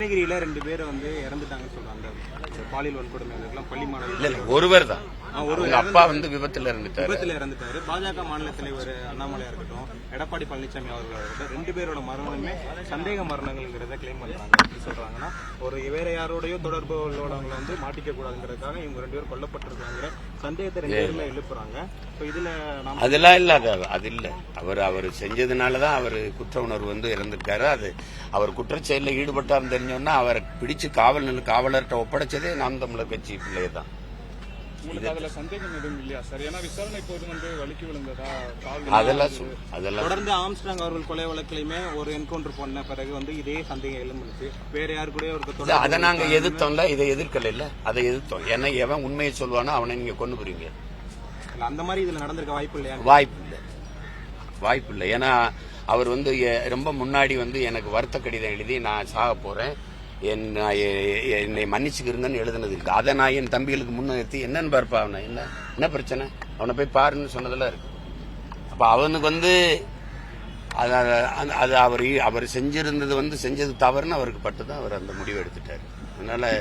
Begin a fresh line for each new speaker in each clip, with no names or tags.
கிருஷ்ணகிரியில 2 பேர் இறந்துட்டாங்கன்னு சொல்றாங்க. பாலியல் வன்கொடுமைகளுக்கெல்லாம் பள்ளி மாணவர்கள்
இல்ல ஒருவர் தான். அப்பா விபத்துல
இறந்துட்டாரு. பாஜக மாநில தலைவர் அண்ணாமலையா இருக்கட்டும், எடப்பாடி பழனிசாமி அவர்களா இருக்கட்டும், 2 பேரோட மரணமே சந்தேக மரணங்கள்ங்கிறத கிளைம் பண்றாங்க. எப்படி சொல்றாங்கன்னா, ஒரு வேற யாரோடய தொடர்பு உள்ளவங்களை மாட்டிக்க கூடாதுங்கிறதுக்காக இவங்க 2 பேர் கொல்லப்பட்டிருக்காங்க சந்தேகத்தை 2 பேருமே எழுப்புறாங்க. இதுல
அதெல்லாம் இல்ல, அது இல்ல. அவர் செஞ்சதுனாலதான் அவர் குற்ற உணர்வு இறந்திருக்காரு. அது அவர் குற்றச்செயலில் ஈடுபட்டார் தெரிஞ்சோன்னா அவரை பிடிச்சு காவலர்கிட்ட ஒப்படைச்சதே நாம் தமிழர் கட்சி பிள்ளைய தான்.
சந்தேகம் எதுவும் இல்லையா சார்? ஏன்னா விசாரணை போது வலிக்கு விழுந்ததா
அதெல்லாம்
தொடர்ந்து ஆம்ஸ்ட்ராங் அவர்கள் கொலை வழக்கிலுமே ஒரு என்கவுண்டர் பண்ண பிறகு இதே சந்தேகம் எழுந்துச்சு. வேற யாரு கூட ஒரு
அதை நாங்க எதிர்த்தோம்ல, இதை எதிர்க்கல இல்ல, அதை எதிர்த்தோம். ஏன்னா எவன் உண்மையை சொல்லுவானோ அவனை நீங்க கொண்டு போறீங்க.
அந்த மாதிரி இதுல நடந்திருக்க வாய்ப்பு இல்லையா?
வாய்ப்பு இல்லை. ஏன்னா அவர் ரொம்ப முன்னாடி எனக்கு வருத்த கடிதம் எழுதி நான் சாக போறேன், என்னை மன்னிச்சுக்கிறங்கன்னு எழுதுனது இருக்கு. அதை நான் என் தம்பிகளுக்கு முன்னிறுத்தி என்னன்னு பார்ப்பா, அவனை என்ன பிரச்சனை, அவனை போய் பாருன்னு சொன்னதெல்லாம் இருக்கு. அப்ப அவனுக்கு அது அவர் செஞ்சிருந்தது செஞ்சது தவறுன்னு அவருக்கு பட்டுதான் அவர் அந்த முடிவு எடுத்துட்டாரு. அதனால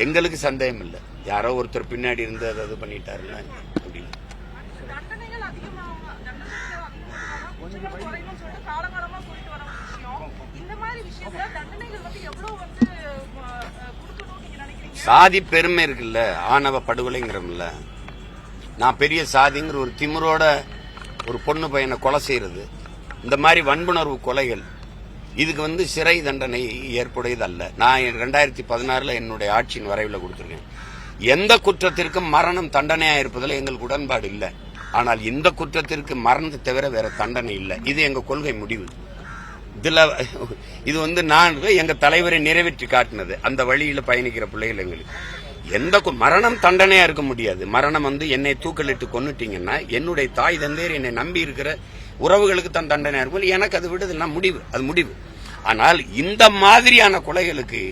எங்களுக்கு சந்தேகம் இல்லை, யாரோ ஒருத்தர் பின்னாடி இருந்து அதை பண்ணிட்டாருன்னா அப்படின்னு. சாதி பெருமை இருக்குல்ல, ஆணவ படுகொலைங்கிறோம்ல. நான் பெரிய சாதிங்கிற ஒரு திமிரோட ஒரு பொண்ணு பையனை கொலை செய்யறது, இந்த மாதிரி வன்புணர்வு கொலைகள், இதுக்கு சிறை தண்டனை ஏற்புடையது அல்ல. நான் 2016 என்னுடைய ஆட்சியின் வரைவில் கொடுத்திருக்கேன். எந்த குற்றத்திற்கும் மரணம் தண்டனையா இருப்பதில் எங்களுக்கு உடன்பாடு இல்லை. ஆனால் இந்த குற்றத்திற்கு மரணத்தை தவிர வேற தண்டனை இல்லை. இது எங்க கொள்கை முடிவு. இது நான் எங்க தலைவரை நிறைவேற்றி காட்டினது. அந்த வழியில பயணிக்கிற பிள்ளைகள் எங்களுக்கு எந்த மரணம் தண்டனையா இருக்க முடியாது. மரணம் என்னை தூக்கலிட்டு கொன்னுட்டீங்கன்னா என்னுடைய தாய் தந்தையர் என்னை நம்பி இருக்கிற உறவுகளுக்கு தான் தண்டனையா இருக்கும். எனக்கு அது விடுதல் முடிவு, அது முடிவு. ஆனால் இந்த மாதிரியான கொலைகளுக்கு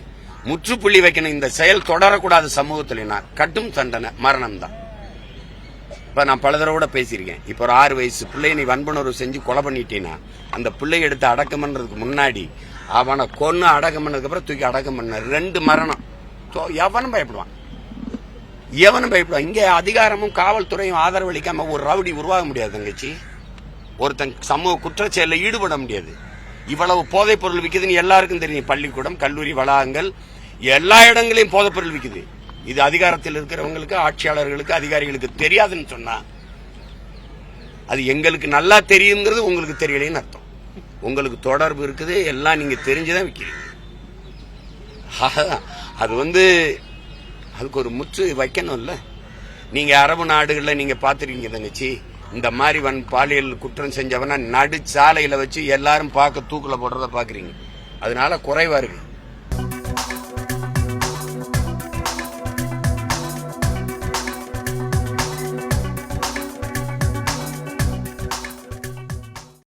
முற்றுப்புள்ளி வைக்கணும். இந்த செயல் தொடரக்கூடாது சமூகத்திலனா கட்டும் தண்டனை மரணம் தான். இப்ப நான் பல தடவை பேசியிருக்கேன். இப்ப ஒரு 6 வயசு பிள்ளைய நீ வன்புணர்வு செஞ்சு கொலை பண்ணிட்டீங்கன்னா அந்த பிள்ளைய எடுத்து அடக்கம் பண்றதுக்கு முன்னாடி அவனை கொன்னு அடக்கம் பண்ணதுக்கு அப்புறம் தூக்கி அடக்கம் பண்ண 2 மரணம். எவனும் பயப்படுவான். இங்க அதிகாரமும் காவல்துறையும் ஆதரவளிக்காம ஒரு ரவுடி உருவாக முடியாது தங்கச்சி. ஒருத்தன் சமூக குற்றச்செயல ஈடுபட முடியாது. இவ்வளவு போதைப் பொருள் விற்குதுன்னு எல்லாருக்கும் தெரியும். பள்ளிக்கூடம், கல்லூரி வளாகங்கள், எல்லா இடங்களையும் போதைப் பொருள் விற்குது. இது அதிகாரத்தில் இருக்கிறவங்களுக்கு, ஆட்சியாளர்களுக்கு, அதிகாரிகளுக்கு தெரியாதுன்னு சொன்னா அது எங்களுக்கு நல்லா தெரியுங்கிறது உங்களுக்கு தெரியலன்னு அர்த்தம். உங்களுக்கு தொடர்பு இருக்குது, எல்லாம் நீங்க தெரிஞ்சுதான் விற்கிறீங்க. அது அதுக்கு ஒரு முற்று வைக்கணும்ல. நீங்க அரபு நாடுகள்ல நீங்க பாத்துருக்கீங்க தங்கச்சி, இந்த மாதிரி பாலியல் குற்றம் செஞ்சவனா நடு சாலையில வச்சு எல்லாரும் பார்க்க தூக்குல போடுறத பாக்குறீங்க. அதனால குறைவா இருக்கு.